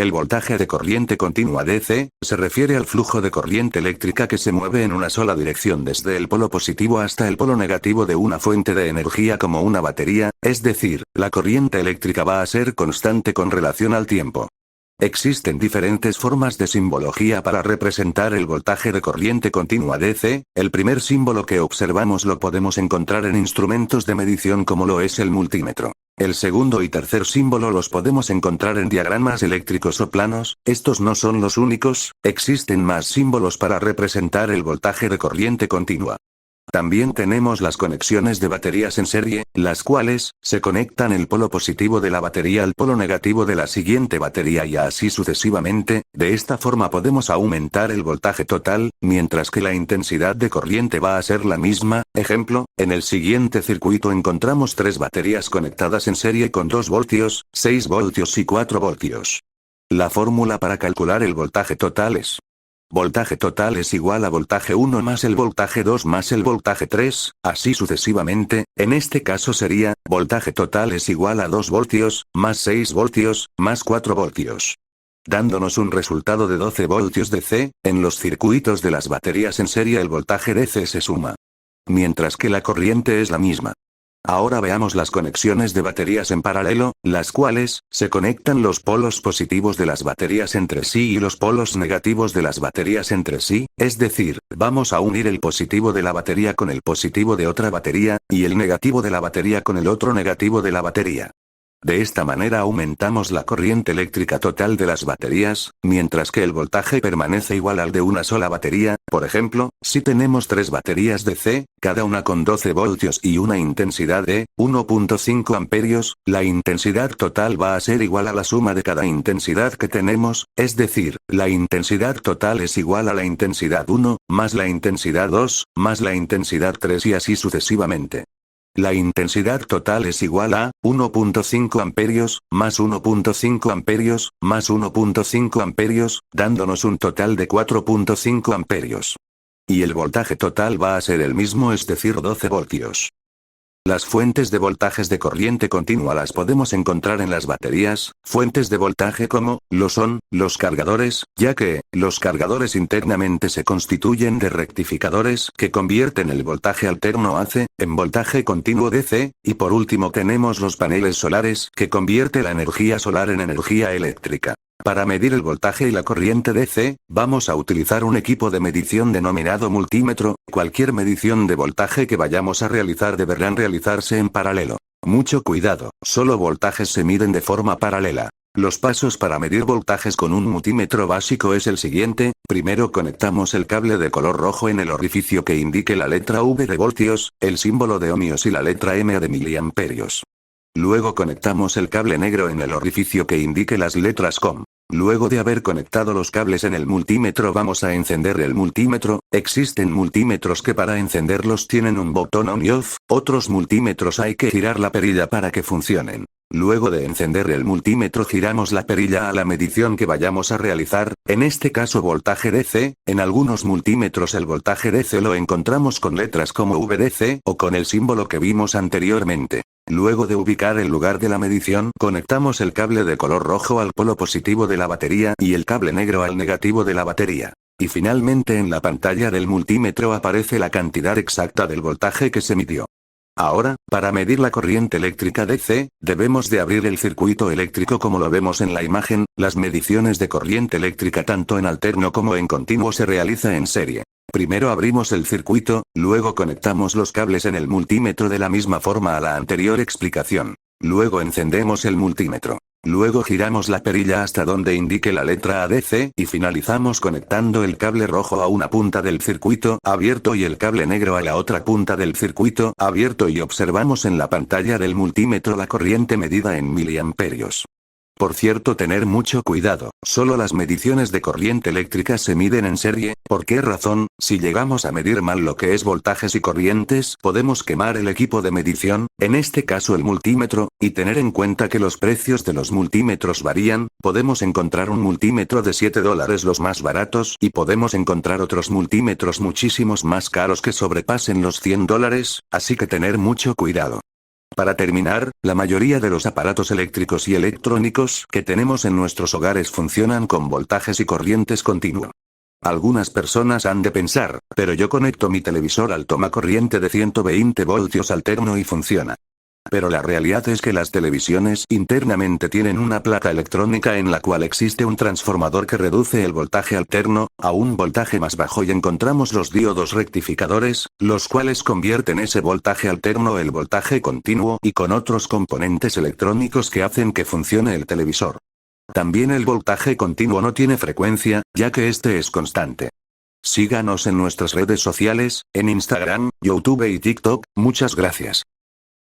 El voltaje de corriente continua DC, se refiere al flujo de corriente eléctrica que se mueve en una sola dirección desde el polo positivo hasta el polo negativo de una fuente de energía como una batería, es decir, la corriente eléctrica va a ser constante con relación al tiempo. Existen diferentes formas de simbología para representar el voltaje de corriente continua DC, el primer símbolo que observamos lo podemos encontrar en instrumentos de medición como lo es el multímetro. El segundo y tercer símbolo los podemos encontrar en diagramas eléctricos o planos, estos no son los únicos, existen más símbolos para representar el voltaje de corriente continua. También tenemos las conexiones de baterías en serie, las cuales se conectan el polo positivo de la batería al polo negativo de la siguiente batería y así sucesivamente. De esta forma podemos aumentar el voltaje total, mientras que la intensidad de corriente va a ser la misma. Ejemplo, en el siguiente circuito encontramos 3 baterías conectadas en serie con 2 voltios, 6 voltios y 4 voltios. La fórmula para calcular el voltaje total es: voltaje total es igual a voltaje 1 más el voltaje 2 más el voltaje 3, así sucesivamente. En este caso sería, voltaje total es igual a 2 voltios, más 6 voltios, más 4 voltios. Dándonos un resultado de 12 voltios DC, en los circuitos de las baterías en serie el voltaje DC se suma, mientras que la corriente es la misma. Ahora veamos las conexiones de baterías en paralelo, las cuales se conectan los polos positivos de las baterías entre sí y los polos negativos de las baterías entre sí, es decir, vamos a unir el positivo de la batería con el positivo de otra batería, y el negativo de la batería con el otro negativo de la batería. De esta manera aumentamos la corriente eléctrica total de las baterías, mientras que el voltaje permanece igual al de una sola batería. Por ejemplo, si tenemos 3 baterías DC, cada una con 12 voltios y una intensidad de 1.5 amperios, la intensidad total va a ser igual a la suma de cada intensidad que tenemos, es decir, la intensidad total es igual a la intensidad 1, más la intensidad 2, más la intensidad 3 y así sucesivamente. La intensidad total es igual a 1.5 amperios, más 1.5 amperios, más 1.5 amperios, dándonos un total de 4.5 amperios. Y el voltaje total va a ser el mismo, es decir 12 voltios. Las fuentes de voltajes de corriente continua las podemos encontrar en las baterías, fuentes de voltaje como lo son los cargadores, ya que los cargadores internamente se constituyen de rectificadores que convierten el voltaje alterno AC en voltaje continuo DC, y por último tenemos los paneles solares que convierte la energía solar en energía eléctrica. Para medir el voltaje y la corriente DC, vamos a utilizar un equipo de medición denominado multímetro. Cualquier medición de voltaje que vayamos a realizar deberán realizarse en paralelo. Mucho cuidado, solo voltajes se miden de forma paralela. Los pasos para medir voltajes con un multímetro básico es el siguiente: primero conectamos el cable de color rojo en el orificio que indique la letra V de voltios, el símbolo de ohmios y la letra M de miliamperios. Luego conectamos el cable negro en el orificio que indique las letras COM. Luego de haber conectado los cables en el multímetro vamos a encender el multímetro. Existen multímetros que para encenderlos tienen un botón on y off, otros multímetros hay que girar la perilla para que funcionen. Luego de encender el multímetro giramos la perilla a la medición que vayamos a realizar, en este caso voltaje DC, en algunos multímetros el voltaje DC lo encontramos con letras como VDC o con el símbolo que vimos anteriormente. Luego de ubicar el lugar de la medición, conectamos el cable de color rojo al polo positivo de la batería y el cable negro al negativo de la batería. Y finalmente en la pantalla del multímetro aparece la cantidad exacta del voltaje que se midió. Ahora, para medir la corriente eléctrica DC, debemos de abrir el circuito eléctrico como lo vemos en la imagen. Las mediciones de corriente eléctrica tanto en alterno como en continuo se realiza en serie. Primero abrimos el circuito, luego conectamos los cables en el multímetro de la misma forma a la anterior explicación. Luego encendemos el multímetro. Luego giramos la perilla hasta donde indique la letra ADC y finalizamos conectando el cable rojo a una punta del circuito abierto y el cable negro a la otra punta del circuito abierto y observamos en la pantalla del multímetro la corriente medida en miliamperios. Por cierto, tener mucho cuidado, solo las mediciones de corriente eléctrica se miden en serie. ¿Por qué razón? Si llegamos a medir mal lo que es voltajes y corrientes, podemos quemar el equipo de medición, en este caso el multímetro, y tener en cuenta que los precios de los multímetros varían. Podemos encontrar un multímetro de $7 los más baratos y podemos encontrar otros multímetros muchísimos más caros que sobrepasen los $100, así que tener mucho cuidado. Para terminar, la mayoría de los aparatos eléctricos y electrónicos que tenemos en nuestros hogares funcionan con voltajes y corrientes continuas. Algunas personas han de pensar, pero yo conecto mi televisor al toma corriente de 120 voltios alterno y funciona. Pero la realidad es que las televisiones internamente tienen una placa electrónica en la cual existe un transformador que reduce el voltaje alterno a un voltaje más bajo y encontramos los diodos rectificadores, los cuales convierten ese voltaje alterno en voltaje continuo y con otros componentes electrónicos que hacen que funcione el televisor. También el voltaje continuo no tiene frecuencia, ya que este es constante. Síganos en nuestras redes sociales, en Instagram, YouTube y TikTok, muchas gracias.